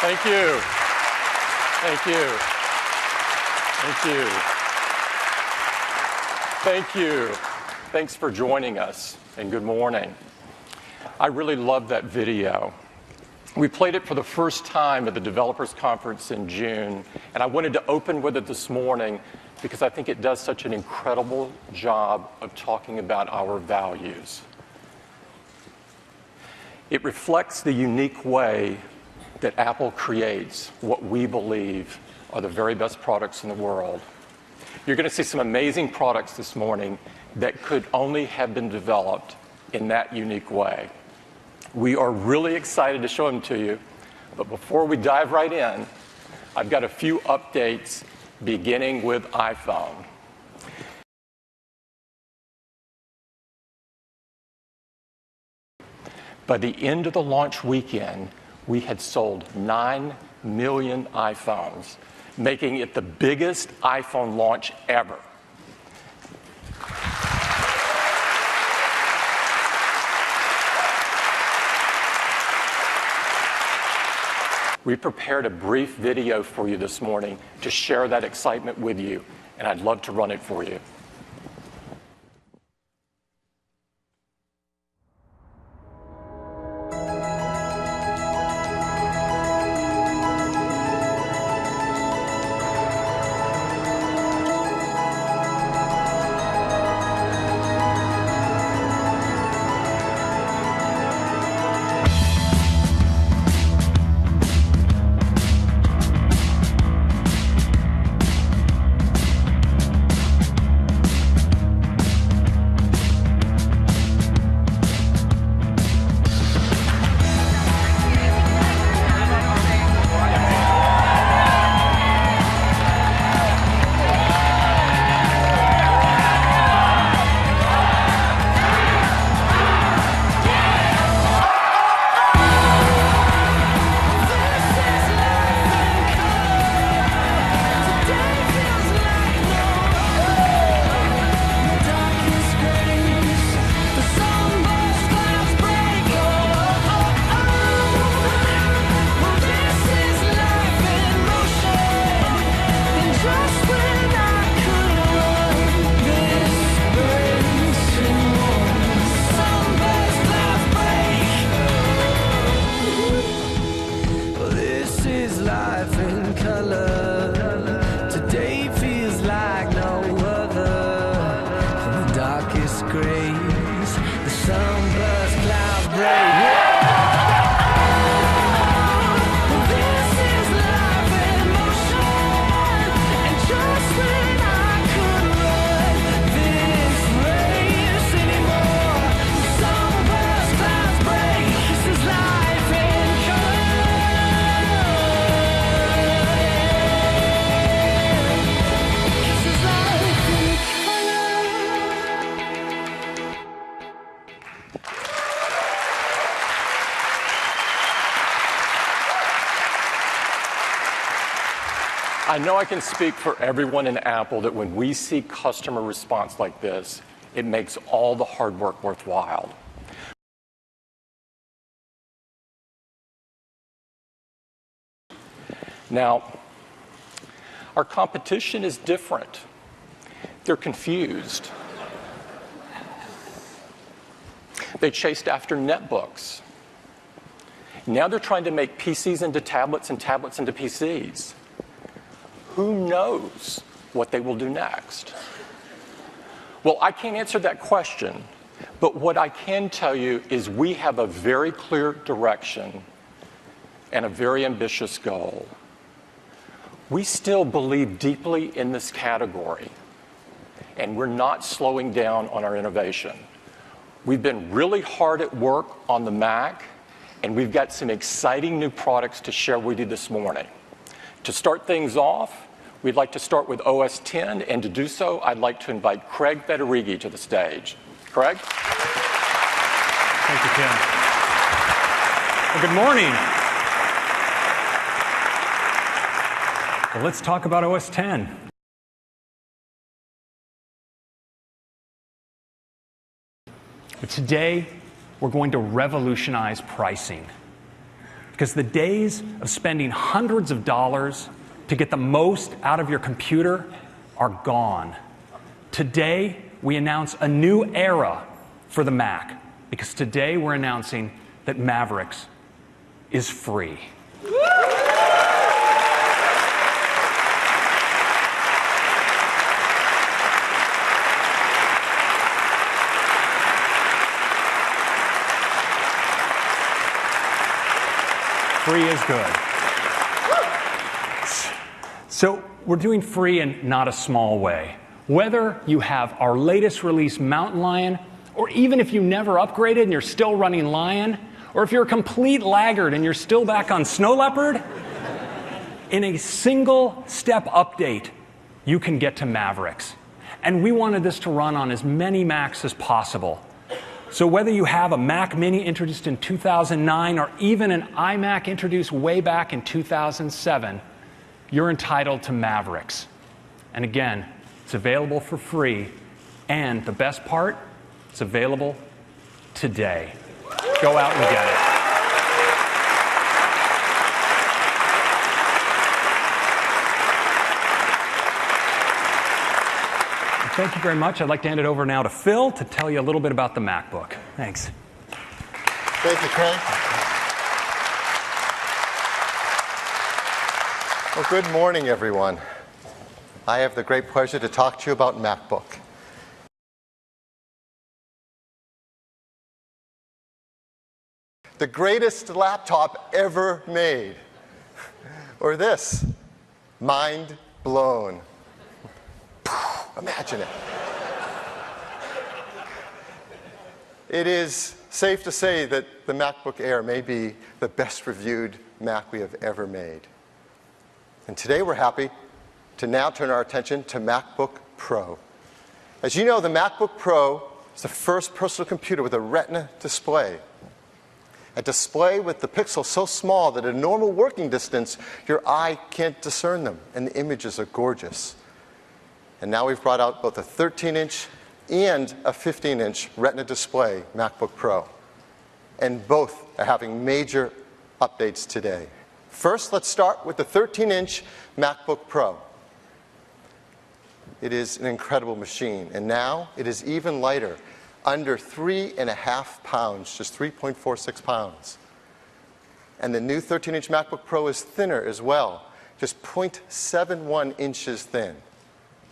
Thank you. Thank you. Thank you. Thank you. Thanks for joining us, and good morning. I really love that video. We played it for the first time at the Developers Conference in June, and I wanted to open with it this morning because I think it does such an incredible job of talking about our values. It reflects the unique way that Apple creates what we believe are the very best products in the world. You're going to see some amazing products this morning that could only have been developed in that unique way. We are really excited to show them to you, but before we dive right in, I've got a few updates beginning with iPhone. By the end of the launch weekend, we had sold 9 million iPhones, making it the biggest iPhone launch ever. We prepared a brief video for you this morning to share that excitement with you, and I'd love to run it for you. I know I can speak for everyone in Apple that when we see customer response like this, it makes all the hard work worthwhile. Now, our competition is different. They're confused. They chased after netbooks. Now they're trying to make PCs into tablets and tablets into PCs. Who knows what they will do next? Well, I can't answer that question, but what I can tell you is we have a very clear direction and a very ambitious goal. We still believe deeply in this category, and we're not slowing down on our innovation. We've been really hard at work on the Mac, and we've got some exciting new products to share with you this morning. To start things off, we'd like to start with OS X, and to do so, I'd like to invite Craig Federighi to the stage. Craig? Thank you, Tim. Well, good morning. Well, let's talk about OS X. But today, we're going to revolutionize pricing. because the days of spending hundreds of dollars to get the most out of your computer are gone. Today, we announce a new era for the Mac, because today we're announcing that Mavericks is free. Free is good. So we're doing free in not a small way. Whether you have our latest release Mountain Lion, or even if you never upgraded and you're still running Lion, or if you're a complete laggard and you're still back on Snow Leopard, in a single step update, you can get to Mavericks. And we wanted this to run on as many Macs as possible. So whether you have a Mac Mini introduced in 2009 or even an iMac introduced way back in 2007, you're entitled to Mavericks. And again, it's available for free. And the best part, it's available today. Go out and get it. Thank you very much. I'd like to hand it over now to Phil to tell you a little bit about the MacBook. Thanks. Thank you, Craig. Well, good morning, everyone. I have the great pleasure to talk to you about MacBook. The greatest laptop ever made. Or this, mind blown. Imagine it. It is safe to say that the MacBook Air may be the best reviewed Mac we have ever made. And today we're happy to now turn our attention to MacBook Pro. As you know, the MacBook Pro is the first personal computer with a Retina display. A display with the pixels so small that at a normal working distance, your eye can't discern them, and the images are gorgeous. And now we've brought out both a 13-inch and a 15-inch Retina display MacBook Pro. And both are having major updates today. First, let's start with the 13-inch MacBook Pro. It is an incredible machine, and now it is even lighter, under 3.5 pounds, just 3.46 pounds. And the new 13-inch MacBook Pro is thinner as well, just 0.71 inches thin.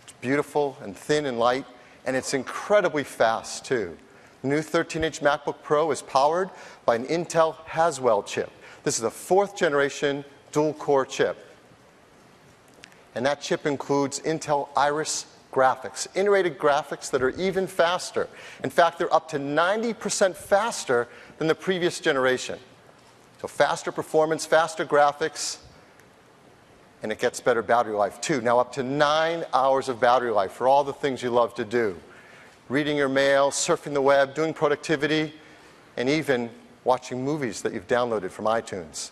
It's beautiful and thin and light, and it's incredibly fast, too. The new 13-inch MacBook Pro is powered by an Intel Haswell chip. This is a 4th generation dual-core chip. And that chip includes Intel Iris graphics, integrated graphics that are even faster. In fact, they're up to 90% faster than the previous generation. So faster performance, faster graphics, and it gets better battery life too. Now up to 9 hours of battery life for all the things you love to do. Reading your mail, surfing the web, doing productivity, and even watching movies that you've downloaded from iTunes.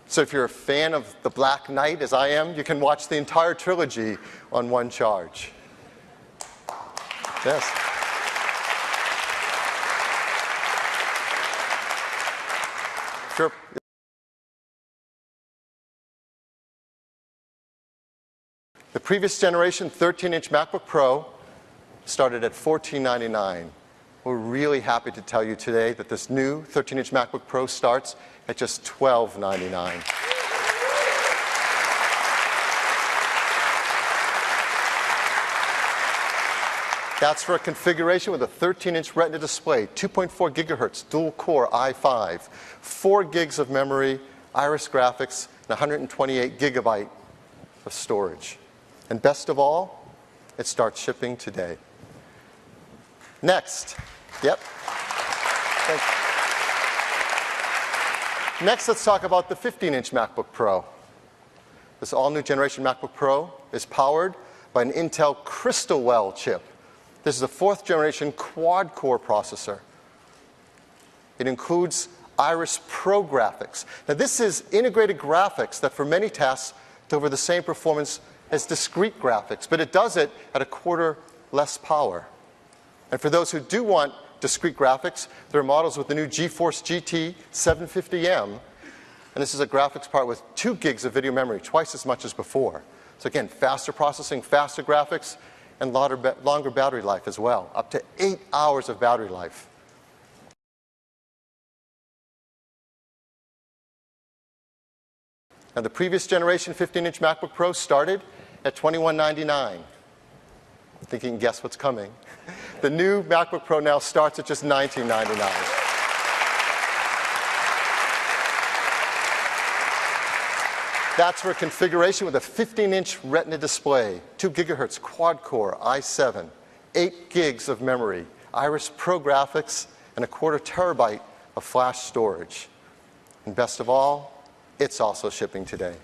So if you're a fan of The Black Knight, as I am, you can watch the entire trilogy on one charge. Yes. Sure. The previous generation 13-inch MacBook Pro started at $1499. We're really happy to tell you today that this new 13-inch MacBook Pro starts at just $1299. That's for a configuration with a 13-inch Retina display, 2.4 gigahertz dual-core i5, 4 gigs of memory, Iris graphics, and 128 gigabyte of storage. And best of all, it starts shipping today. Next. Yep. Thanks. Next, let's talk about the 15-inch MacBook Pro. This all-new generation MacBook Pro is powered by an Intel Crystalwell chip. This is a 4th generation quad-core processor. It includes Iris Pro graphics. Now, this is integrated graphics that for many tasks deliver the same performance as discrete graphics, but it does it at a quarter less power. And for those who do want discrete graphics, there are models with the new GeForce GT 750M And this is a graphics part with 2 gigs of video memory, twice as much as before. So again, faster processing, faster graphics, and longer battery life as well, up to 8 hours of battery life. Now, the previous generation 15-inch MacBook Pro started at $2199. I think you can guess what's coming. The new MacBook Pro now starts at just $1999. That's for a configuration with a 15-inch Retina display, 2 gigahertz quad-core i7, 8 gigs of memory, Iris Pro graphics, and a 1/4 terabyte of flash storage. And best of all, it's also shipping today.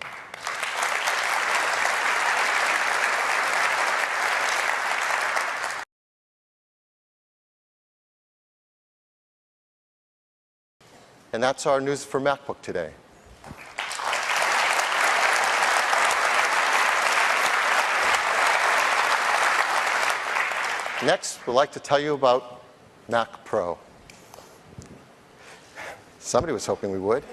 And that's our news for MacBook today. Next, we'd like to tell you about Mac Pro. Somebody was hoping we would.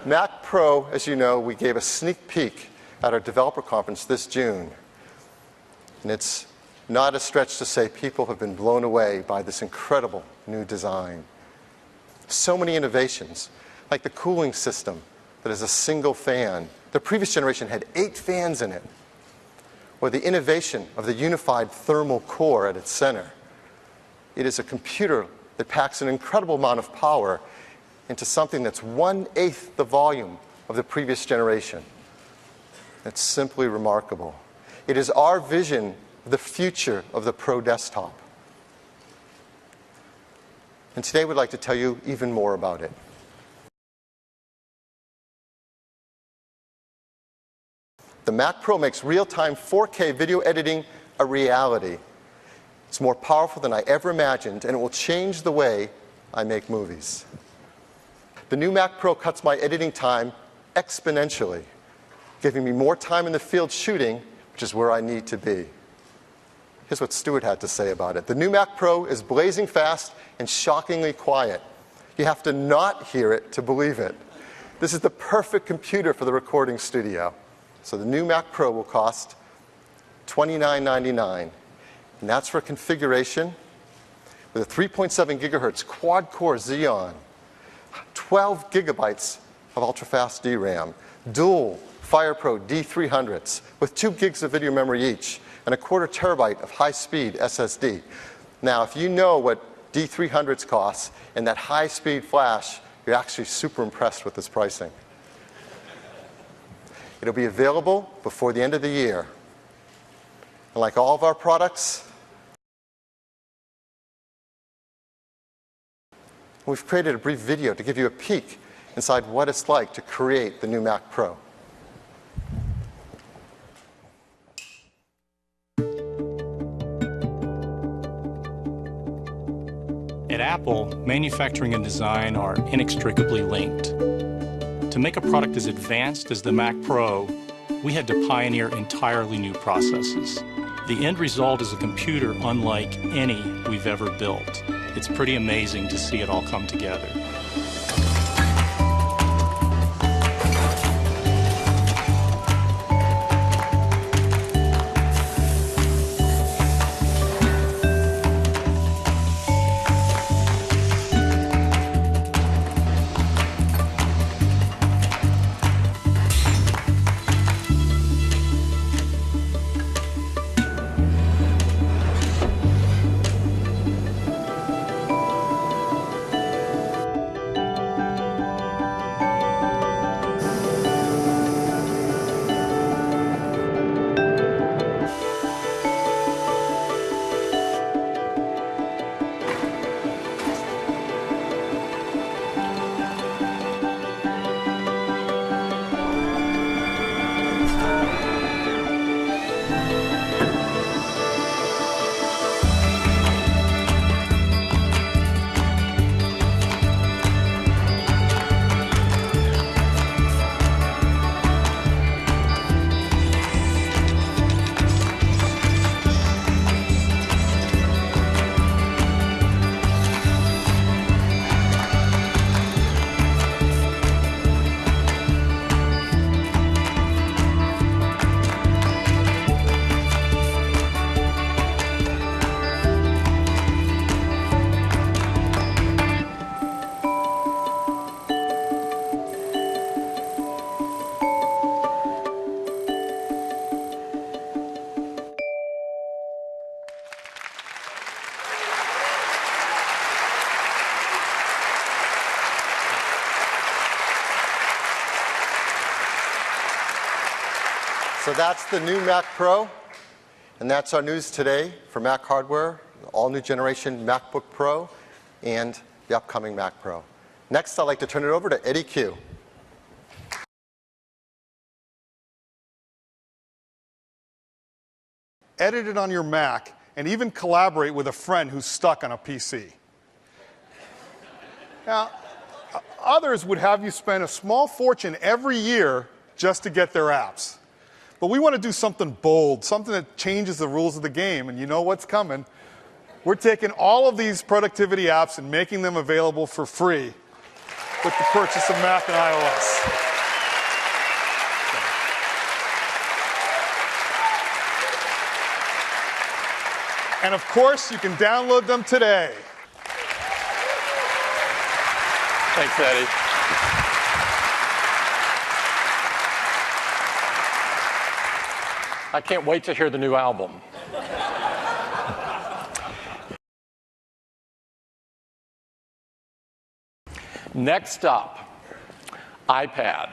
Mac Pro, as you know, we gave a sneak peek at our developer conference this June. And it's not a stretch to say people have been blown away by this incredible new design. So many innovations, like the cooling system that is a single fan. The previous generation had 8 fans in it. Or the innovation of the unified thermal core at its center. It is a computer that packs an incredible amount of power into something that's 1/8 the volume of the previous generation. It's simply remarkable. It is our vision of the future of the Pro desktop. And today we'd like to tell you even more about it. The Mac Pro makes real-time 4K video editing a reality. It's more powerful than I ever imagined, and it will change the way I make movies. The new Mac Pro cuts my editing time exponentially, giving me more time in the field shooting, which is where I need to be. Here's what Stuart had to say about it. The new Mac Pro is blazing fast and shockingly quiet. You have to not hear it to believe it. This is the perfect computer for the recording studio. So the new Mac Pro will cost $2999, and that's for a configuration with a 3.7 gigahertz quad-core Xeon, 12 gigabytes of ultra-fast DRAM, dual FirePro D300s with 2 gigs of video memory each, and a 1/4 terabyte of high-speed SSD. Now, if you know what D300s cost and that high-speed flash, you're actually super impressed with this pricing. It'll be available before the end of the year. And like all of our products, we've created a brief video to give you a peek inside what it's like to create the new Mac Pro. At Apple, manufacturing and design are inextricably linked. To make a product as advanced as the Mac Pro, we had to pioneer entirely new processes. The end result is a computer unlike any we've ever built. It's pretty amazing to see it all come together. So that's the new Mac Pro, and that's our news today for Mac hardware, the all-new generation MacBook Pro, and the upcoming Mac Pro. Next, I'd like to turn it over to Eddie Q. Edit it on your Mac, and even collaborate with a friend who's stuck on a PC. Now, others would have you spend a small fortune every year just to get their apps. But we want to do something bold, something that changes the rules of the game, and you know what's coming. We're taking all of these productivity apps and making them available for free with the purchase of Mac and iOS. And of course, you can download them today. Thanks, Eddie. I can't wait to hear the new album. Next up, iPad.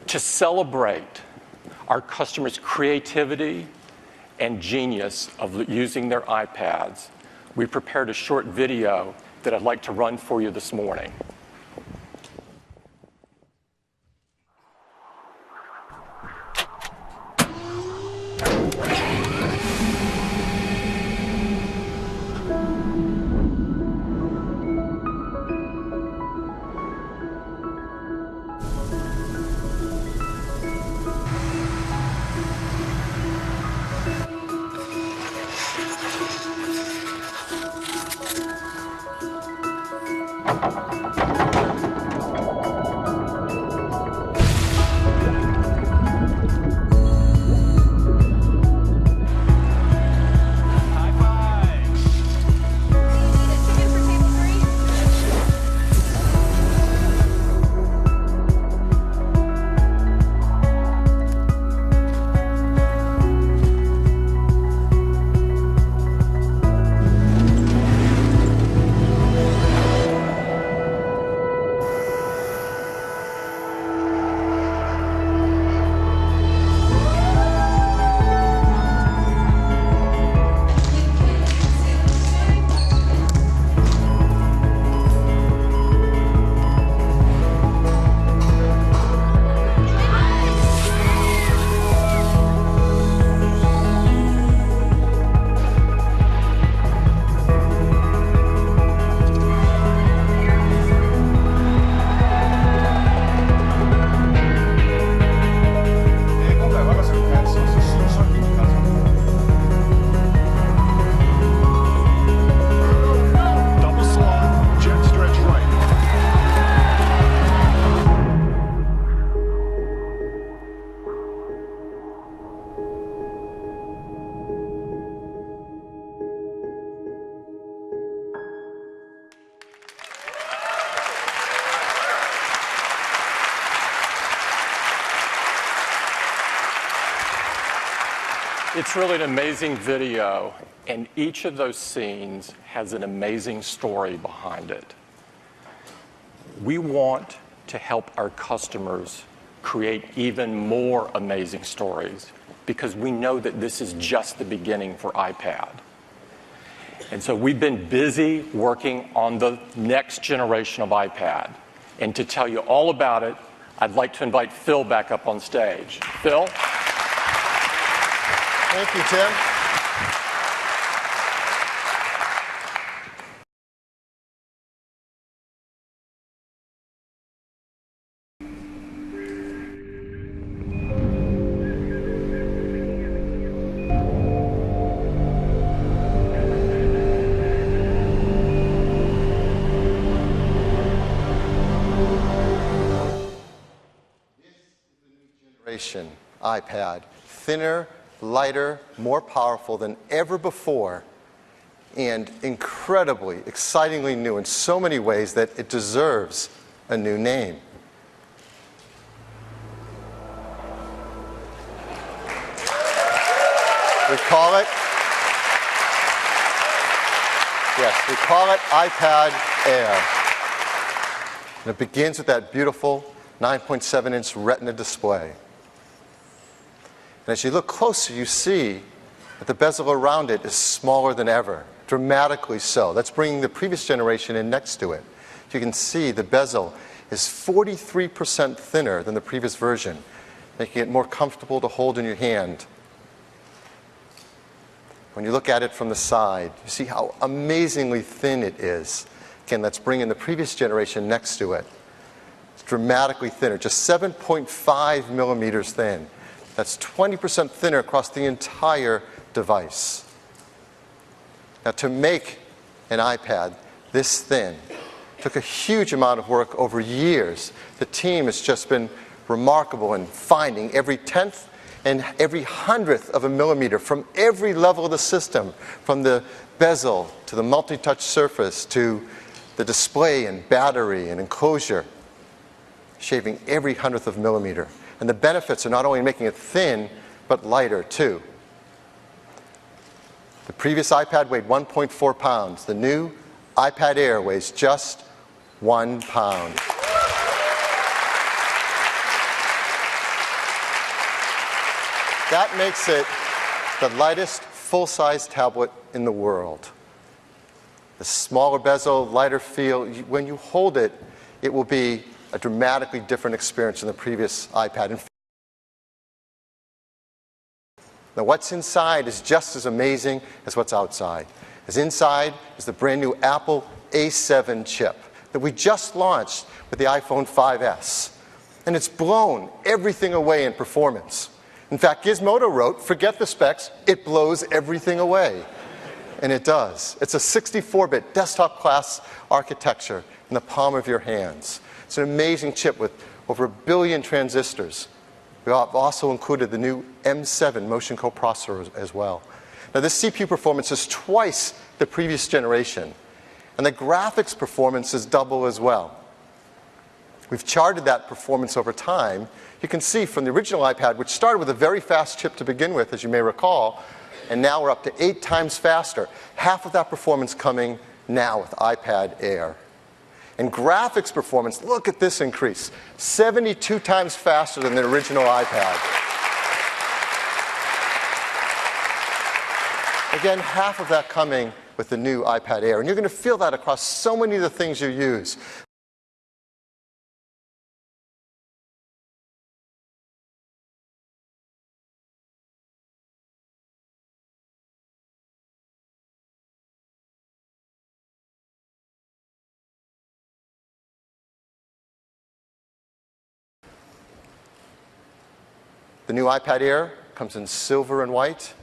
To celebrate our customers' creativity and genius of using their iPads, we prepared a short video that I'd like to run for you this morning. It's really an amazing video, and each of those scenes has an amazing story behind it. We want to help our customers create even more amazing stories because we know that this is just the beginning for iPad. And so we've been busy working on the next generation of iPad. And to tell you all about it, I'd like to invite Phil back up on stage. Phil? Thank you, Tim. iPad, thinner, lighter, more powerful than ever before, and incredibly, excitingly new in so many ways that it deserves a new name. We call it iPad Air. And it begins with that beautiful 9.7-inch Retina display. And as you look closer, you see that the bezel around it is smaller than ever, dramatically so. That's bringing the previous generation in next to it. You can see the bezel is 43% thinner than the previous version, making it more comfortable to hold in your hand. When you look at it from the side, you see how amazingly thin it is. Again, let's bring in the previous generation next to it. It's dramatically thinner, just 7.5 millimeters thin. That's 20% thinner across the entire device. Now, to make an iPad this thin took a huge amount of work over years. The team has just been remarkable in finding every tenth and every hundredth of a millimeter from every level of the system, from the bezel to the multi-touch surface to the display and battery and enclosure, shaving every hundredth of a millimeter. And the benefits are not only making it thin, but lighter too. The previous iPad weighed 1.4 pounds. The new iPad Air weighs just 1 pound. That makes it the lightest full-size tablet in the world. The smaller bezel, lighter feel, when you hold it, it will be a dramatically different experience than the previous iPad. Now, what's inside is just as amazing as what's outside. As inside is the brand new Apple A7 chip that we just launched with the iPhone 5S. And it's blown everything away in performance. In fact, Gizmodo wrote, forget the specs, it blows everything away. And it does. It's a 64-bit desktop class architecture in the palm of your hands. It's an amazing chip with over 1 billion transistors. We have also included the new M7 motion coprocessor as well. Now, this CPU performance is twice the previous generation, and the graphics performance is double as well. We've charted that performance over time. You can see from the original iPad, which started with a very fast chip to begin with, as you may recall, and now we're up to 8 times faster. Half of that performance coming now with iPad Air. And graphics performance, look at this increase, 72 times faster than the original iPad. Again, half of that coming with the new iPad Air. And you're going to feel that across so many of the things you use. The new iPad Air comes in silver and white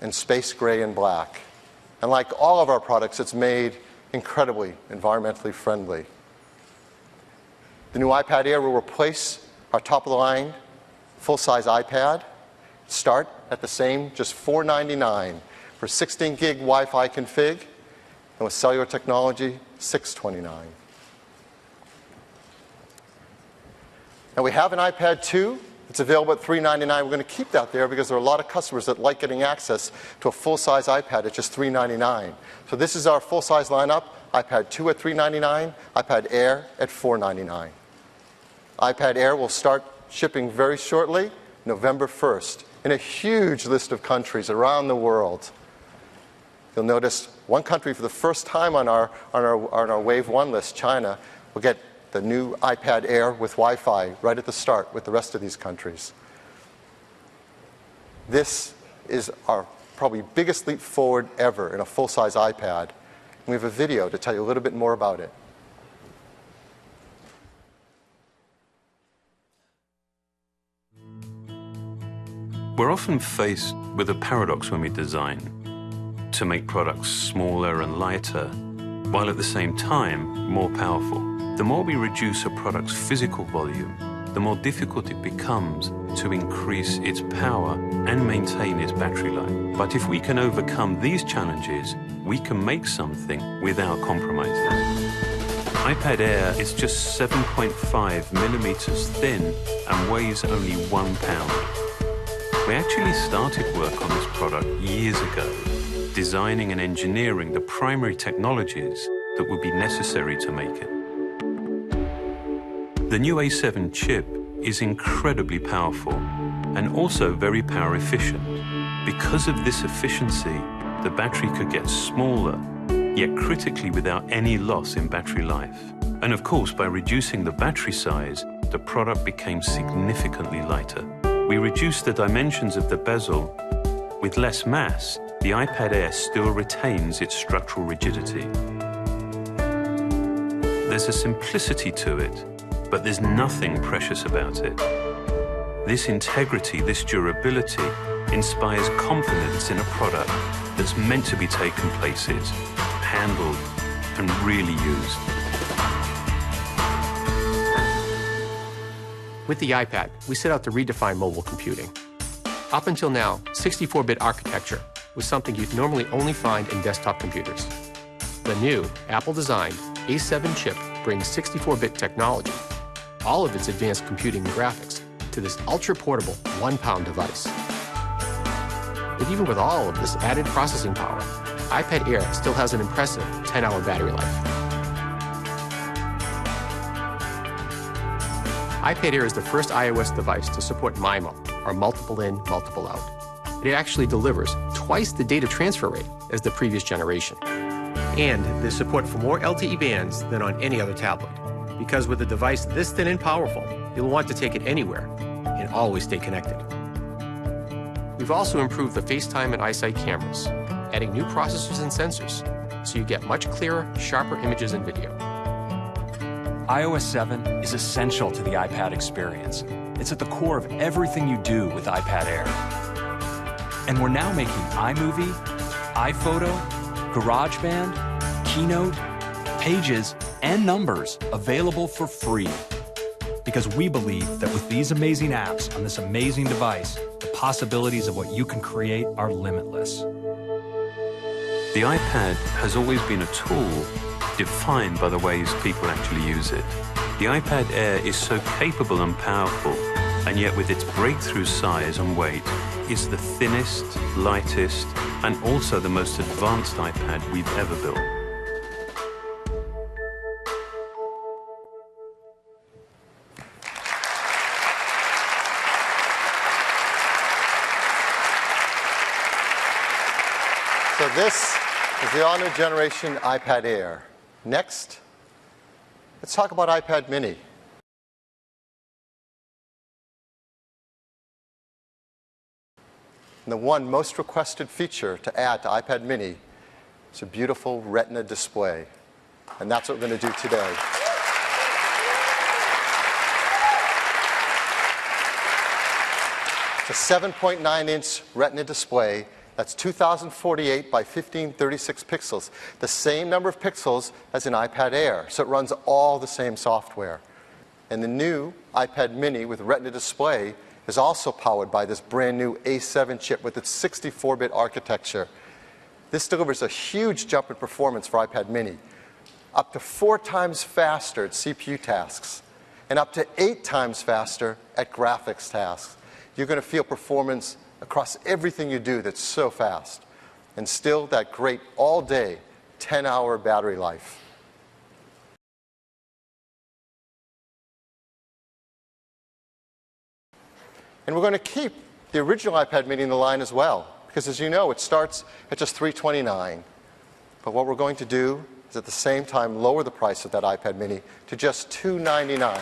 and space gray and black. And like all of our products, it's made incredibly environmentally friendly. The new iPad Air will replace our top-of-the-line full-size iPad. Start at the same, just $499 for 16 gig Wi-Fi config, and with cellular technology, $629. Now we have an iPad 2. It's available at $399. We're going to keep that there because there are a lot of customers that like getting access to a full-size iPad at just $399. So this is our full-size lineup: iPad 2 at $399, iPad Air at $499. iPad Air will start shipping very shortly, November 1st, in a huge list of countries around the world. You'll notice one country for the first time on our Wave 1 list, China, will get the new iPad Air with Wi-Fi right at the start with the rest of these countries. This is our probably biggest leap forward ever in a full-size iPad. And we have a video to tell you a little bit more about it. We're often faced with a paradox when we design: to make products smaller and lighter, while at the same time more powerful. The more we reduce a product's physical volume, the more difficult it becomes to increase its power and maintain its battery life. But if we can overcome these challenges, we can make something without compromising. iPad Air is just 7.5 millimeters thin and weighs only 1 pound. We actually started work on this product years ago, designing and engineering the primary technologies that would be necessary to make it. The new A7 chip is incredibly powerful and also very power efficient. Because of this efficiency, the battery could get smaller, yet critically without any loss in battery life. And of course, by reducing the battery size, the product became significantly lighter. We reduced the dimensions of the bezel. With less mass, the iPad Air still retains its structural rigidity. There's a simplicity to it, but there's nothing precious about it. This integrity, this durability, inspires confidence in a product that's meant to be taken places, handled, and really used. With the iPad, we set out to redefine mobile computing. Up until now, 64-bit architecture was something you'd normally only find in desktop computers. The new, Apple-designed A7 chip brings 64-bit technology, all of its advanced computing and graphics, to this ultra-portable 1-pound device. But even with all of this added processing power, iPad Air still has an impressive 10-hour battery life. iPad Air is the first iOS device to support MIMO, or multiple in, multiple out. It actually delivers twice the data transfer rate as the previous generation. And there's support for more LTE bands than on any other tablet, because with a device this thin and powerful, you'll want to take it anywhere and always stay connected. We've also improved the FaceTime and iSight cameras, adding new processors and sensors, so you get much clearer, sharper images and video. iOS 7 is essential to the iPad experience. It's at the core of everything you do with iPad Air. And we're now making iMovie, iPhoto, GarageBand, Keynote, Pages, and Numbers available for free. Because we believe that with these amazing apps on this amazing device, the possibilities of what you can create are limitless. The iPad has always been a tool defined by the ways people actually use it. The iPad Air is so capable and powerful, and yet with its breakthrough size and weight, is the thinnest, lightest, and also the most advanced iPad we've ever built. So this is the all-new generation iPad Air. Next, let's talk about iPad mini. And the one most requested feature to add to iPad mini is a beautiful Retina display. And that's what we're going to do today. It's a 7.9-inch Retina display. That's 2048 by 1536 pixels, the same number of pixels as an iPad Air, so it runs all the same software. And the new iPad mini with Retina display is also powered by this brand new A7 chip with its 64-bit architecture. This delivers a huge jump in performance for iPad mini, up to 4 times faster at CPU tasks, and up to 8 times faster at graphics tasks. You're going to feel performance across everything you do that's so fast, and still that great all-day 10-hour battery life. And we're going to keep the original iPad mini in the line as well, because as you know, it starts at just $329. But what we're going to do is at the same time lower the price of that iPad mini to just $299.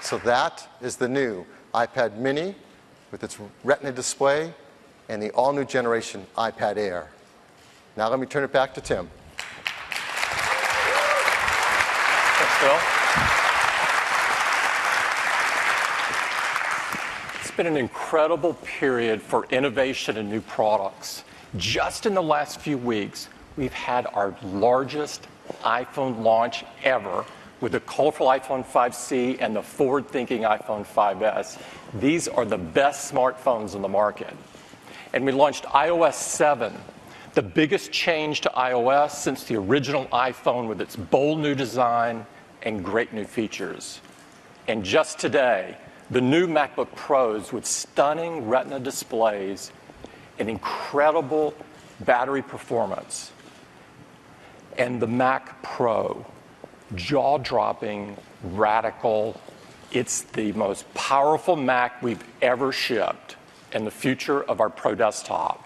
So that is the new iPad mini with its Retina display and the all-new generation iPad Air. Now let me turn it back to Tim. Thanks, Phil. It's been an incredible period for innovation and new products. Just in the last few weeks, we've had our largest iPhone launch ever, with the colorful iPhone 5C and the forward-thinking iPhone 5S. These are the best smartphones in the market. And we launched iOS 7, the biggest change to iOS since the original iPhone, with its bold new design and great new features. And just today, The new MacBook Pros with stunning Retina displays and incredible battery performance. And the Mac Pro, jaw-dropping, radical. It's the most powerful Mac we've ever shipped and the future of our Pro desktop.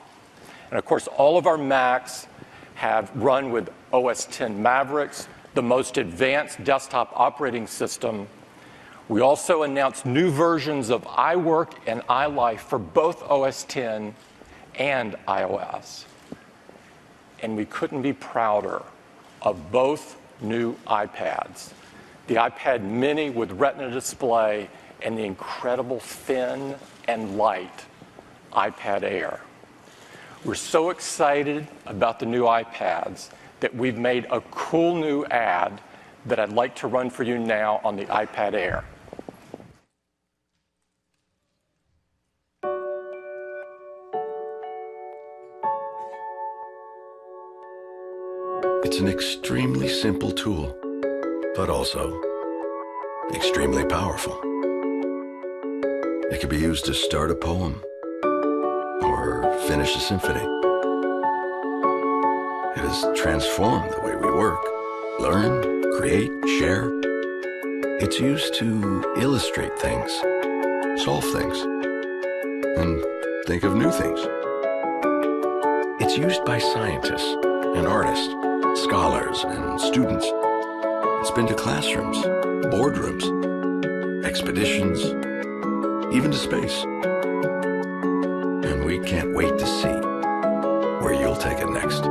And of course, all of our Macs have run with OS X Mavericks, the most advanced desktop operating system. We also announced new versions of iWork and iLife for both OS X and iOS. And we couldn't be prouder of both new iPads. The iPad mini with Retina display and the incredible thin and light iPad Air. We're so excited about the new iPads that we've made a cool new ad that I'd like to run for you now on the iPad Air. It's an extremely simple tool, but also extremely powerful. It can be used to start a poem or finish a symphony. It has transformed the way we work, learn, create, share. It's used to illustrate things, solve things, and think of new things. It's used by scientists and artists, scholars and students. It's been to classrooms, boardrooms, expeditions, even to space. And we can't wait to see where you'll take it next.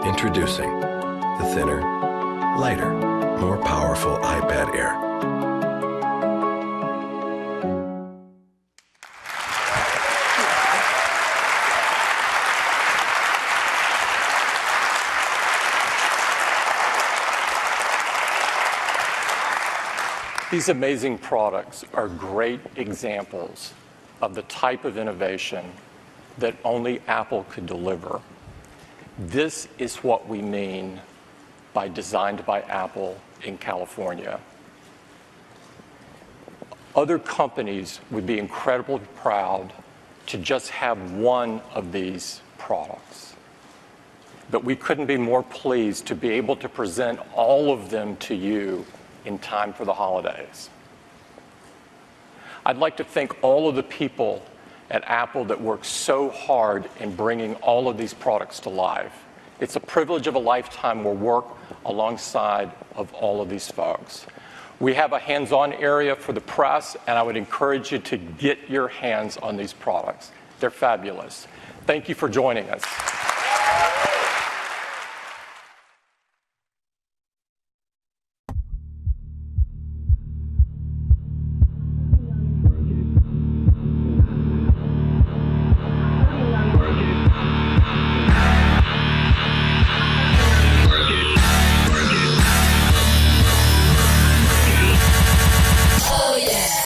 Introducing the thinner, lighter, more powerful iPad Air. These amazing products are great examples of the type of innovation that only Apple could deliver. This is what we mean by designed by Apple in California. Other companies would be incredibly proud to just have one of these products. But we couldn't be more pleased to be able to present all of them to you in time for the holidays. I'd like to thank all of the people at Apple that worked so hard in bringing all of these products to life. It's a privilege of a lifetime we'll work alongside of all of these folks. We have a hands-on area for the press, and I would encourage you to get your hands on these products. They're fabulous. Thank you for joining us.